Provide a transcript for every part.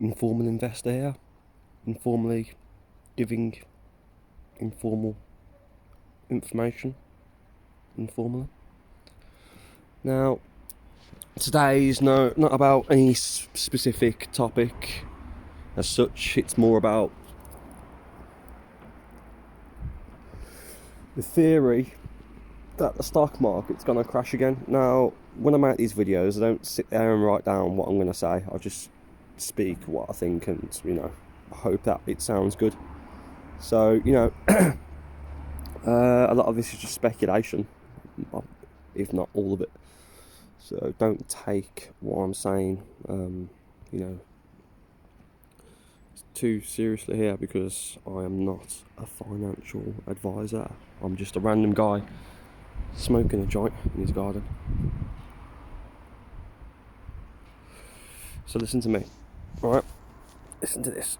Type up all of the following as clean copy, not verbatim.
informal investor here, informally giving informal information, informally. Now, today is not about any specific topic as such. It's more about the theory that the stock market's going to crash again. Now, when I make these videos, I don't sit there and write down what I'm going to say. I just speak what I think, and I hope that it sounds good. So a lot of this is just speculation, if not all of it. So don't take what I'm saying too seriously here, because I am not a financial advisor. I'm just a random guy smoking a joint in his garden. So listen to me, alright? Listen to this.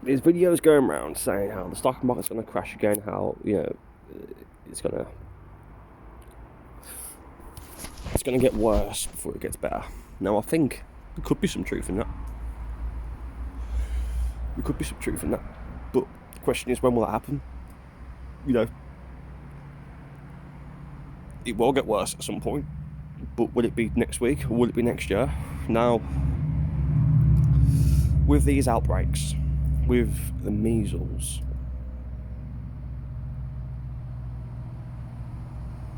There's videos going around saying how the stock market's going to crash again, how it's going to get worse before it gets better. Now, I think there could be some truth in that. But the question is, when will that happen? It will get worse at some point, but will it be next week or will it be next year? Now, with these outbreaks, with the measles,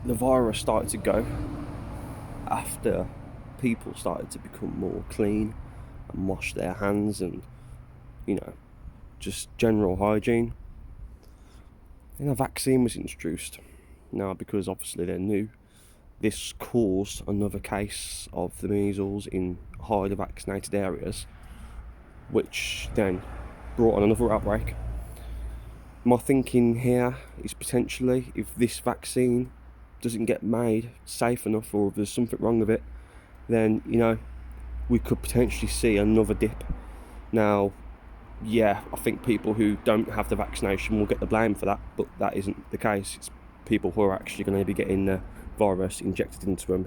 the virus started to go after people started to become more clean and wash their hands and just general hygiene. And a vaccine was introduced. Now, because obviously they're new, this caused another case of the measles in highly vaccinated areas, which then brought on another outbreak. My thinking here is, potentially, if this vaccine doesn't get made safe enough, or if there's something wrong with it, then we could potentially see another dip. Now, yeah, I think people who don't have the vaccination will get the blame for that, but that isn't the case. It's people who are actually going to be getting the virus injected into them,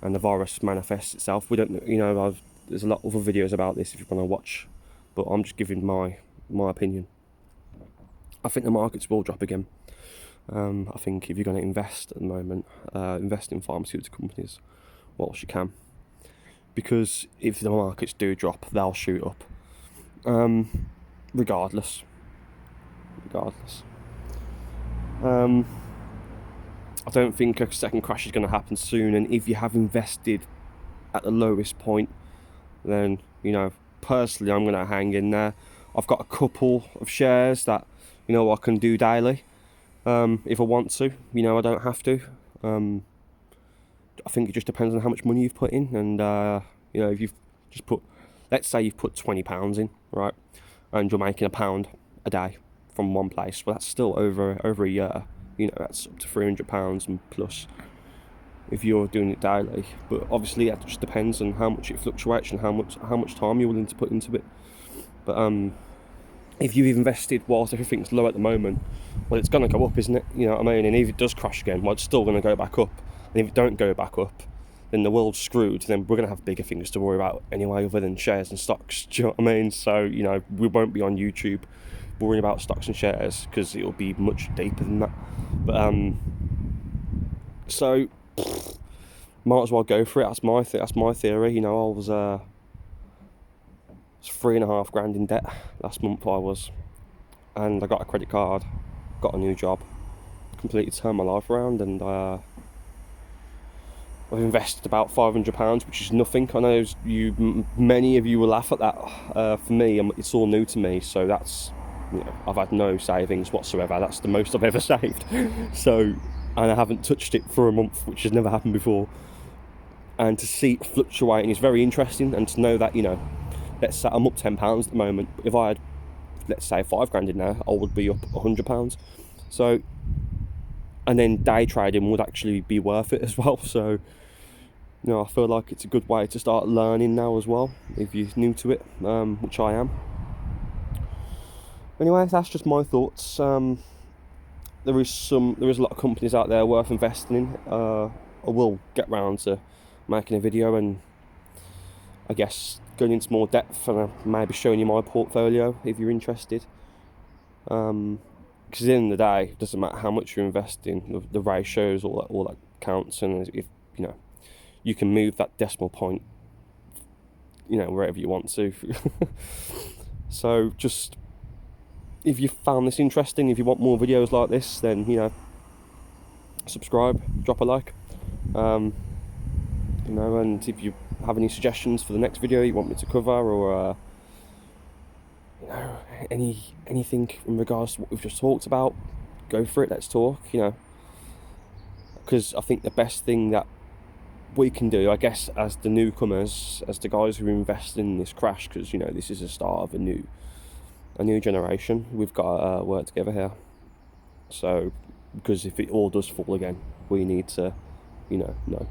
and the virus manifests itself. We don't, there's a lot of other videos about this if you want to watch, but I'm just giving my opinion. I think the markets will drop again. I think if you're going to invest at the moment, invest in pharmaceutical companies whilst you can, because if the markets do drop, they'll shoot up. Regardless. I don't think a second crash is going to happen soon, and if you have invested at the lowest point, then personally I'm going to hang in there. I've got a couple of shares that I can do daily if I want to. I don't have to. I think it just depends on how much money you've put in, and if you've just put, let's say you've put £20 in, right, and you're making £1 a day from one place, well, that's still over a year. That's up to £300 and plus if you're doing it daily. But obviously that just depends on how much it fluctuates and how much time you're willing to put into it. But if you've invested whilst everything's low at the moment, well, it's going to go up, isn't it? You know what I mean? And if it does crash again, well, it's still going to go back up. And if it don't go back up, then the world's screwed. Then we're going to have bigger things to worry about anyway, other than shares and stocks. Do you know what I mean? So we won't be on YouTube worrying about stocks and shares, because it'll be much deeper than that. But so might as well go for it. That's my theory. I was $3.5 grand in debt last month. I was, and I got a credit card, got a new job, completely turned my life around, and I've invested about £500, which is nothing. I know many of you will laugh at that. For me, it's all new to me, so that's. I've had no savings whatsoever. That's the most I've ever saved. So, and I haven't touched it for a month, which has never happened before. And to see it fluctuating is very interesting, and to know that, let's say I'm up £10 at the moment. If I had, let's say, £5 grand in there, I would be up £100. So, and then day trading would actually be worth it as well. So, I feel like it's a good way to start learning now as well, if you're new to it, which I am. Anyway, that's just my thoughts. There is a lot of companies out there worth investing in. I will get round to making a video and I guess going into more depth and maybe showing you my portfolio if you're interested. Because at the end of the day, it doesn't matter how much you invest in, the ratios, all that counts, and if you know, you can move that decimal point, you know, wherever you want to. So just, if you found this interesting, if you want more videos like this, then, you know, subscribe, drop a like, you know, and if you have any suggestions for the next video you want me to cover, or you know, anything in regards to what we've just talked about, go for it, let's talk, you know, because I think the best thing that we can do, I guess, as the newcomers, as the guys who are investing in this crash, because, you know, this is the start of a new generation, we've got to work together here. So, because if it all does fall again, we need to, you know.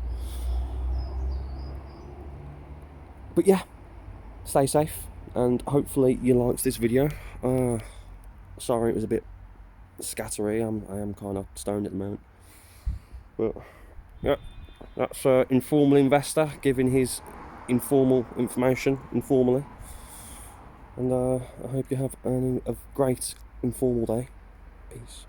But yeah, stay safe, and hopefully you liked this video. Sorry it was a bit scattery, I am kind of stoned at the moment. But yeah, that's Informal Investor giving his informal information informally. And I hope you have a great informal day. Peace.